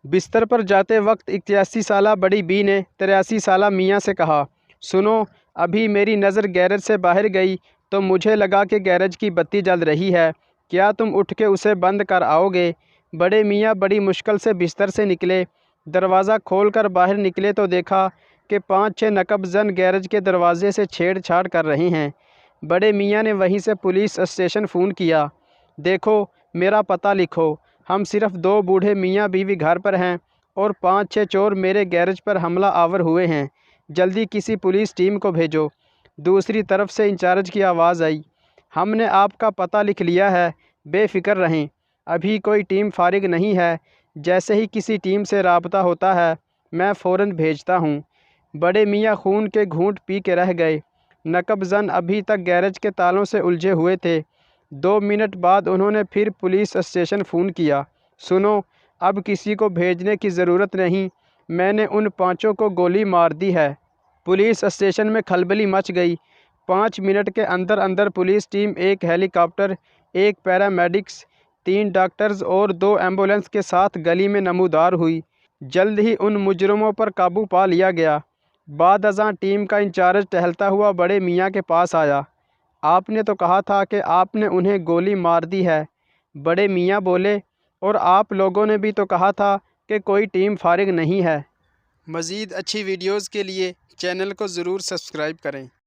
بستر پر جاتے وقت 81 سالہ بڑی بی نے 83 سالہ میاں سے کہا، سنو، ابھی میری نظر گیرج سے باہر گئی تو مجھے لگا کہ گیرج کی بتی جل رہی ہے، کیا تم اٹھ کے اسے بند کر آؤ گے؟ بڑے میاں بڑی مشکل سے بستر سے نکلے، دروازہ کھول کر باہر نکلے تو دیکھا کہ 5-6 نقب زن گیرج کے دروازے سے چھیڑ چھاڑ کر رہے ہیں۔ بڑے میاں نے وہیں سے پولیس اسٹیشن فون کیا، دیکھو میرا پتہ لکھو، ہم صرف 2 بوڑھے میاں بیوی گھر پر ہیں اور 5-6 چور میرے گیرج پر حملہ آور ہوئے ہیں، جلدی کسی پولیس ٹیم کو بھیجو۔ دوسری طرف سے انچارج کی آواز آئی، ہم نے آپ کا پتہ لکھ لیا ہے، بے فکر رہیں، ابھی کوئی ٹیم فارغ نہیں ہے، جیسے ہی کسی ٹیم سے رابطہ ہوتا ہے میں فوراً بھیجتا ہوں۔ بڑے میاں خون کے گھونٹ پی کے رہ گئے، نقب زن ابھی تک گیرج کے تالوں سے الجھے ہوئے تھے۔ 2 منٹ بعد انہوں نے پھر پولیس اسٹیشن فون کیا، سنو، اب کسی کو بھیجنے کی ضرورت نہیں، میں نے ان 5 کو گولی مار دی ہے۔ پولیس اسٹیشن میں کھلبلی مچ گئی۔ 5 منٹ کے اندر اندر پولیس ٹیم، 1 ہیلی کاپٹر، 1 پیرامیڈکس، 3 ڈاکٹرز اور 2 ایمبولینس کے ساتھ گلی میں نمودار ہوئی۔ جلد ہی ان مجرموں پر قابو پا لیا گیا۔ بعد ازاں ٹیم کا انچارج ٹہلتا ہوا بڑے میاں کے پاس آیا، آپ نے تو کہا تھا کہ آپ نے انہیں گولی مار دی ہے۔ بڑے میاں بولے، اور آپ لوگوں نے بھی تو کہا تھا کہ کوئی ٹیم فارغ نہیں ہے۔ مزید اچھی ویڈیوز کے لیے چینل کو ضرور سبسکرائب کریں۔